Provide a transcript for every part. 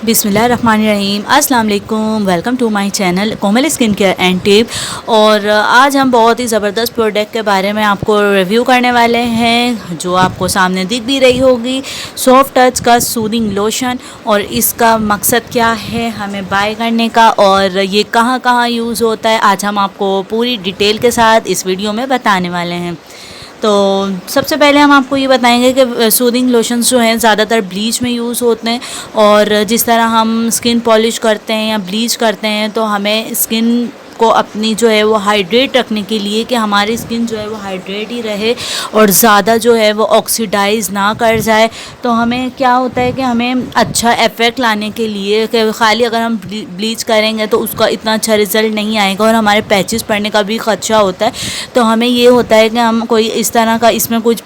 बिस्मिल्लाहिर्रहमानिर्रहीम। अस्सलाम वालेकुम, welcome to my channel Komal skin care and tip. और आज हम बहुत ही ज़बरदस्त प्रोडक्ट के बारे में आपको रिव्यू करने वाले हैं, जो आपको सामने दिख भी रही होगी। सॉफ्ट टच का सूदिंग लोशन, और इसका मकसद क्या है हमें बाय करने का, और ये कहाँ कहाँ यूज़ होता है, आज हम आपको पूरी डिटेल के साथ इस वीडियो में बताने वाले हैं। तो सबसे पहले हम आपको ये बताएंगे कि सूदिंग लोशंस जो हैं ज़्यादातर ब्लीच में यूज़ होते हैं, और जिस तरह हम स्किन पॉलिश करते हैं या ब्लीच करते हैं तो हमें स्किन को अपनी जो है वो हाइड्रेट रखने के लिए, कि हमारी स्किन जो है वो हाइड्रेट ही रहे और ज़्यादा जो है वो ऑक्सीडाइज़ ना कर जाए, तो हमें क्या होता है कि हमें अच्छा इफ़ेक्ट लाने के लिए, कि खाली अगर हम ब्लीच करेंगे तो उसका इतना अच्छा रिज़ल्ट नहीं आएगा और हमारे पैचेस पड़ने का भी ख़दशा होता है। तो हमें ये होता है कि हम कोई इस तरह का इसमें कुछ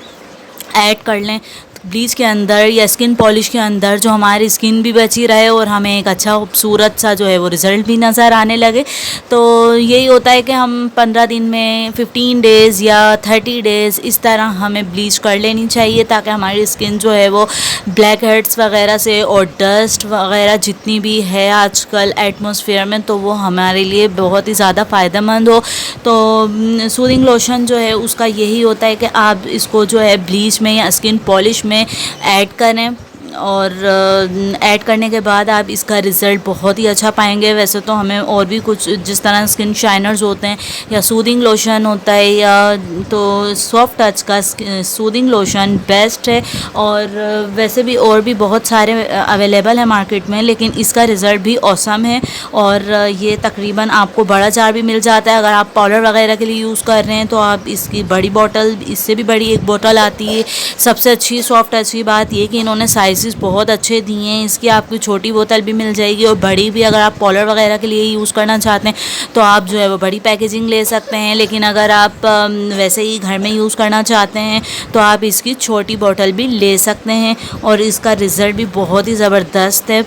ऐड कर लें ब्लीच के अंदर या स्किन पॉलिश के अंदर, जो हमारी स्किन भी बची रहे और हमें एक अच्छा खूबसूरत सा जो है वो रिज़ल्ट भी नज़र आने लगे। तो यही होता है कि हम 15 दिन में 15 डेज़ या 30 डेज़ इस तरह हमें ब्लीच कर लेनी चाहिए, ताकि हमारी स्किन जो है वो ब्लैक हेड्स वगैरह से और डस्ट वगैरह जितनी भी है आजकल एटमॉस्फेयर में, तो वो हमारे लिए बहुत ही ज़्यादा फ़ायदेमंद हो। तो सूदिंग लोशन जो है उसका यही होता है कि आप इसको जो है ब्लीच में या स्किन पॉलिश में ऐड करें, और ऐड करने के बाद आप इसका रिज़ल्ट बहुत ही अच्छा पाएंगे। वैसे तो हमें और भी कुछ, जिस तरह स्किन शाइनर्स होते हैं या सूदिंग लोशन होता है, या तो सॉफ्ट टच का सूदिंग लोशन बेस्ट है, और वैसे भी और भी बहुत सारे अवेलेबल है मार्केट में, लेकिन इसका रिज़ल्ट भी औसम है। और ये तकरीबन आपको बड़ा जार भी मिल जाता है। अगर आप पाउडर वगैरह के लिए यूज़ कर रहे हैं तो आप इसकी बड़ी बॉटल, इससे भी बड़ी एक बॉटल आती है। सबसे अच्छी सॉफ्ट टच की बात ये कि इन्होंने साइज़ बहुत अच्छे दिए हैं। इसकी आपकी छोटी बोतल भी मिल जाएगी, और बड़ी भी, अगर आप पाउडर वगैरह के लिए यूज़ करना चाहते हैं तो आप जो है वो बड़ी पैकेजिंग ले सकते हैं। लेकिन अगर आप वैसे ही घर में यूज़ करना चाहते हैं तो आप इसकी छोटी बोतल भी ले सकते हैं, और इसका रिज़ल्ट भी बहुत ही ज़बरदस्त है।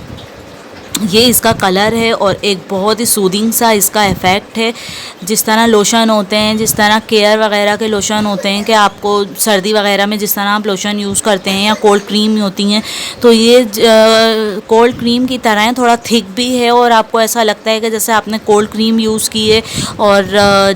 ये इसका कलर है, और एक बहुत ही सूदिंग सा इसका इफ़ेक्ट है। जिस तरह लोशन होते हैं, जिस तरह केयर वगैरह के लोशन होते हैं कि आपको सर्दी वगैरह में जिस तरह आप लोशन यूज़ करते हैं, या कोल्ड क्रीम होती हैं, तो ये कोल्ड क्रीम की तरह है, थोड़ा थिक भी है, और आपको ऐसा लगता है कि जैसे आपने कोल्ड क्रीम यूज़ की है। और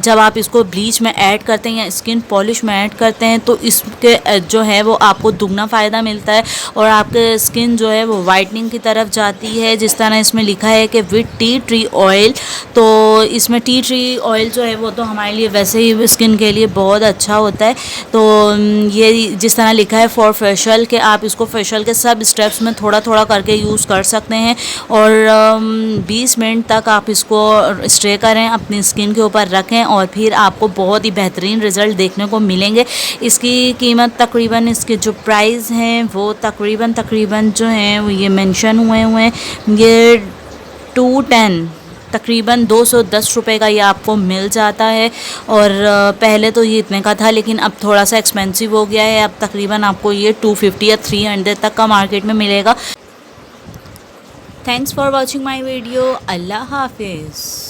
जब आप इसको ब्लीच में ऐड करते हैं या स्किन पॉलिश में ऐड करते हैं तो इसके जो है वो आपको दुगना फ़ायदा मिलता है, और आपके स्किन जो है वो वाइटनिंग की तरफ जाती है। जिस तरह इसमें लिखा है कि विद टी ट्री ऑयल, तो इसमें टी ट्री ऑयल जो है वो तो हमारे लिए वैसे ही स्किन के लिए बहुत अच्छा होता है। तो ये जिस तरह लिखा है फॉर फेशियल, कि आप इसको फेशियल के सब स्टेप्स में थोड़ा थोड़ा करके यूज़ कर सकते हैं, और 20 मिनट तक आप इसको स्टे करें, अपनी स्किन के ऊपर रखें, और फिर आपको बहुत ही बेहतरीन रिज़ल्ट देखने को मिलेंगे। इसकी कीमत तकरीबन, इसके जो प्राइस हैं वो तकरीबन जो हैं वो ये मेंशन हुए हैं। ये 210 तकरीबन 210 रुपये का ये आपको मिल जाता है। और पहले तो ये इतने का था, लेकिन अब थोड़ा सा एक्सपेंसिव हो गया है। अब तकरीबन आपको ये 250 या 300 तक का मार्केट में मिलेगा। Thanks for watching my video. अल्लाह हाफिज़।